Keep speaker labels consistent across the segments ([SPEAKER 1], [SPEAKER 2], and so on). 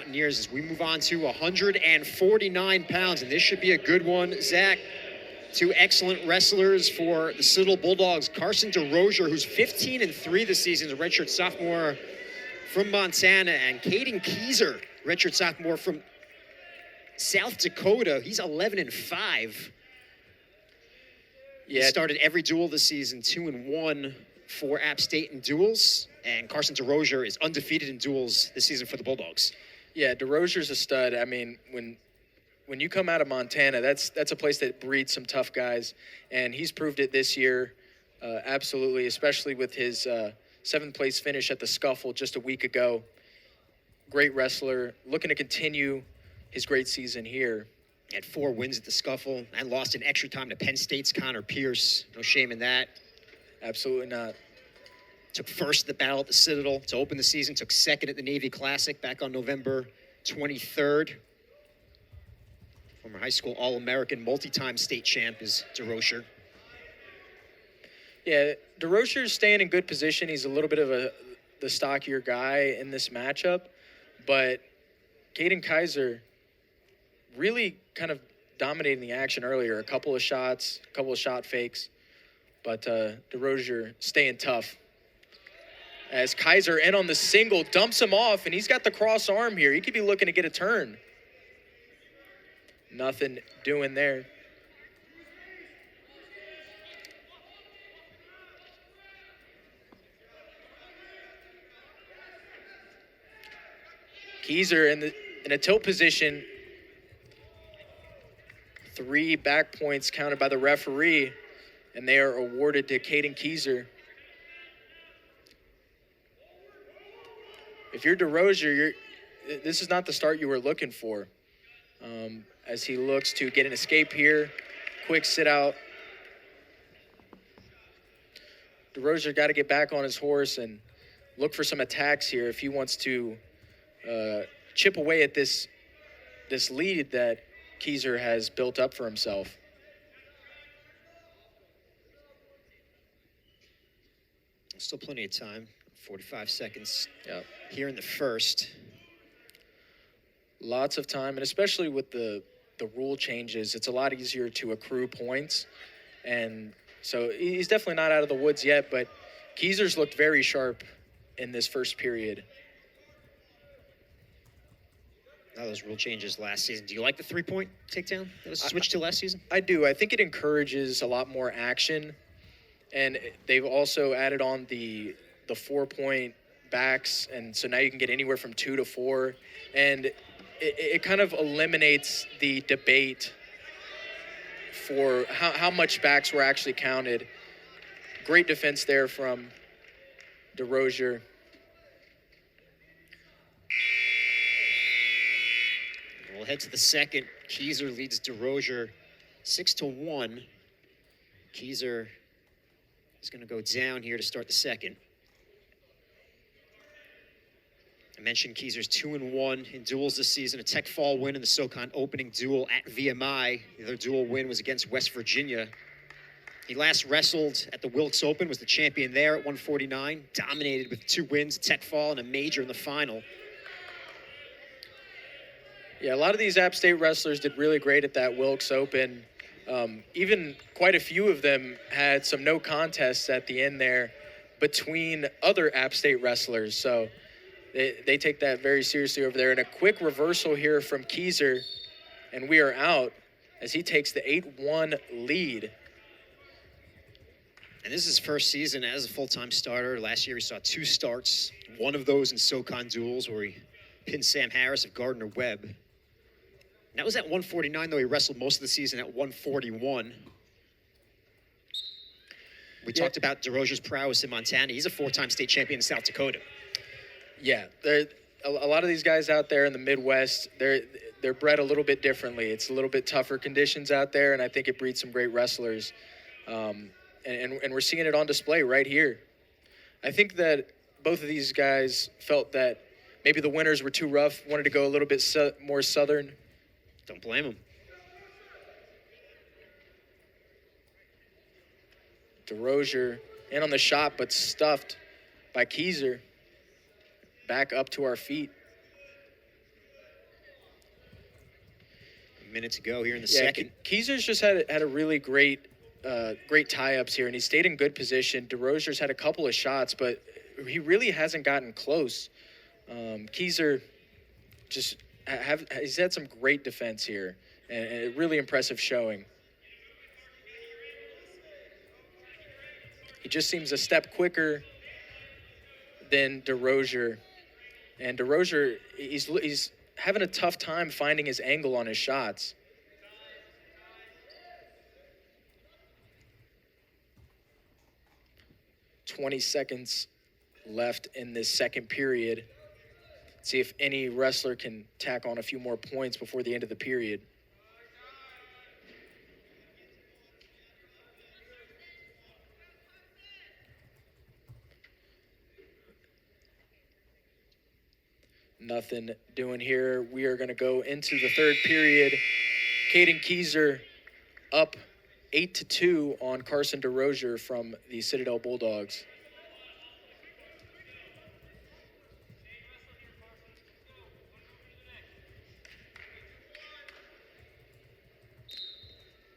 [SPEAKER 1] Mountaineers as we move on to 149 pounds. And this should be a good one, Zach. Two excellent wrestlers for the Citadel Bulldogs. Carson DesRosier, who's 15-3 this season, is a redshirt sophomore from Montana. And Kaden Keiser, redshirt sophomore from South Dakota. He's 11-5. Yeah, he started every duel this season, 2-1 for App State in duels. And Carson DesRosier is undefeated in duels this season for the Bulldogs.
[SPEAKER 2] Yeah, DesRosier's a stud. I mean, when you come out of Montana, that's a place that breeds some tough guys, and he's proved it this year, absolutely, especially with his seventh-place finish at the Scuffle just a week ago. Great wrestler, looking to continue his great season here.
[SPEAKER 1] He had 4 wins at the Scuffle and lost in extra time to Penn State's Connor Pierce. No shame in that.
[SPEAKER 2] Absolutely not.
[SPEAKER 1] Took first at the battle at the Citadel to open the season. Took second at the Navy Classic back on November 23rd. Former high school All-American, multi-time state champ is DesRosier.
[SPEAKER 2] Yeah, DesRosier's staying in good position. He's a little bit of the stockier guy in this matchup. But Kaden Keiser really kind of dominating the action earlier. A couple of shots, a couple of shot fakes. But DesRosier staying tough. As Keiser in on the single, dumps him off, and he's got the cross arm here. He could be looking to get a turn. Nothing doing there. Keiser in a tilt position. 3 back points counted by the referee, and they are awarded to Kaden Keiser. If you're DesRosier, this is not the start you were looking for. As he looks to get an escape here. Quick sit out. DesRosier got to get back on his horse and look for some attacks here if he wants to chip away at this lead that Keiser has built up for himself.
[SPEAKER 1] Still plenty of time. 45 seconds
[SPEAKER 2] here
[SPEAKER 1] in the first.
[SPEAKER 2] Lots of time, and especially with the rule changes, it's a lot easier to accrue points. And so he's definitely not out of the woods yet, but Keiser's looked very sharp in this first period.
[SPEAKER 1] Now those rule changes last season. Do you like the 3-point takedown that was switched to last season?
[SPEAKER 2] I do. I think it encourages a lot more action. And they've also added on the 4-point backs, and so now you can get anywhere from 2 to 4, and it kind of eliminates the debate for how much backs were actually counted. Great defense there from DesRosier.
[SPEAKER 1] We'll head to the second. Keiser leads DesRosier 6-1. Keiser is going to go down here to start the second. I mentioned Keiser's 2-1 in duels this season, a Tech Fall win in the SoCon opening duel at VMI. The other duel win was against West Virginia. He last wrestled at the Wilkes Open, was the champion there at 149, dominated with 2 wins, Tech Fall, and a major in the final.
[SPEAKER 2] Yeah, a lot of these App State wrestlers did really great at that Wilkes Open. Even quite a few of them had some no contests at the end there between other App State wrestlers. So they take that very seriously over there. And a quick reversal here from Keiser, and we are out as he takes the 8-1 lead.
[SPEAKER 1] And this is his first season as a full-time starter. Last year he saw 2 starts, one of those in SoCon duels where he pinned Sam Harris of Gardner Webb. And that was at 149, though he wrestled most of the season at 141. We talked about DesRosier's prowess in Montana. He's a 4-time state champion in South Dakota.
[SPEAKER 2] Yeah, a lot of these guys out there in the Midwest, they're bred a little bit differently. It's a little bit tougher conditions out there, and I think it breeds some great wrestlers. And we're seeing it on display right here. I think that both of these guys felt that maybe the winters were too rough, wanted to go a little bit more southern.
[SPEAKER 1] Don't blame him.
[SPEAKER 2] DesRosier in on the shot, but stuffed by Keiser. Back up to our feet.
[SPEAKER 1] minute to go here in the second.
[SPEAKER 2] Keiser's just had a really great tie-ups here, and he stayed in good position. DesRosier's had a couple of shots, but he really hasn't gotten close. Keiser he's had some great defense here, and a really impressive showing. He just seems a step quicker than DesRosier. And DesRosier, he's having a tough time finding his angle on his shots. "20 seconds left in this second period. See if any wrestler can tack on a few more points before the end of the period. Nothing doing here. We are going to go into the third period. Kaden Keiser up 8-2 on Carson DesRosier from the Citadel Bulldogs.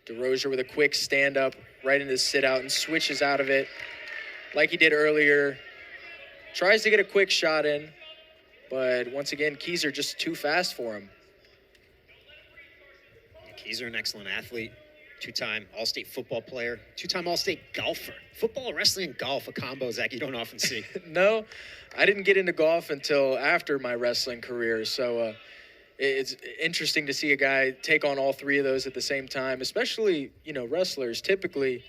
[SPEAKER 2] DesRosier with a quick stand-up right into the sit-out and switches out of it like he did earlier. Tries to get a quick shot in, but once again, Keiser just too fast for him.
[SPEAKER 1] Keiser, an excellent athlete, two-time All-State football player, two-time All-State golfer. Football, wrestling, and golf, a combo, Zach, you don't often see.
[SPEAKER 2] No, I didn't get into golf until after my wrestling career, so it's interesting to see a guy take on all three of those at the same time, especially, wrestlers. Typically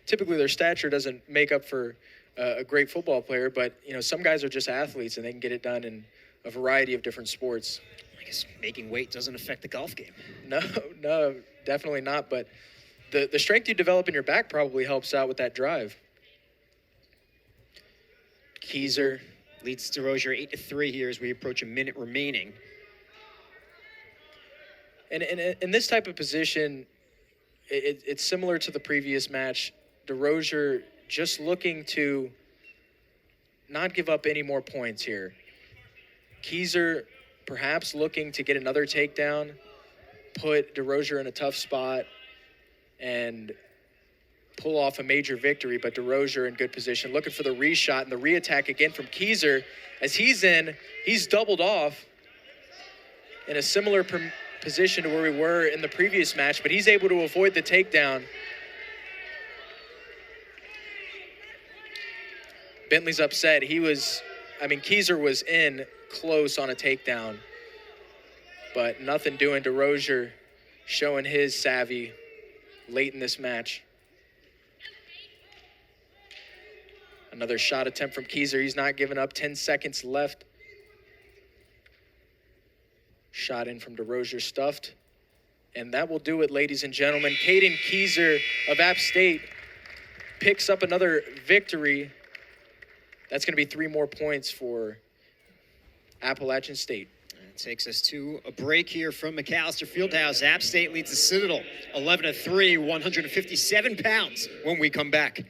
[SPEAKER 2] their stature doesn't make up for a great football player, but, some guys are just athletes and they can get it done in a variety of different sports.
[SPEAKER 1] I guess making weight doesn't affect the golf game.
[SPEAKER 2] No, definitely not, but the strength you develop in your back probably helps out with that drive. Keiser
[SPEAKER 1] leads DesRosier 8-3 here as we approach a minute remaining.
[SPEAKER 2] And in this type of position, it's similar to the previous match. DesRosier just looking to not give up any more points here. Keiser perhaps looking to get another takedown, put DesRosier in a tough spot, and pull off a major victory, but DesRosier in good position, looking for the reshot and the reattack again from Keiser. As he's doubled off in a similar position to where we were in the previous match, but he's able to avoid the takedown. Bentley's upset. Keiser was in close on a takedown, but nothing doing. DesRosier showing his savvy late in this match. Another shot attempt from Keiser. He's not giving up. 10 seconds left. Shot in from DesRosier, stuffed. And that will do it, ladies and gentlemen. Kaden Keiser of App State picks up another victory. That's going to be 3 more points for Appalachian State.
[SPEAKER 1] It takes us to a break here from McAllister Fieldhouse. App State leads the Citadel 11-3, 157 pounds when we come back.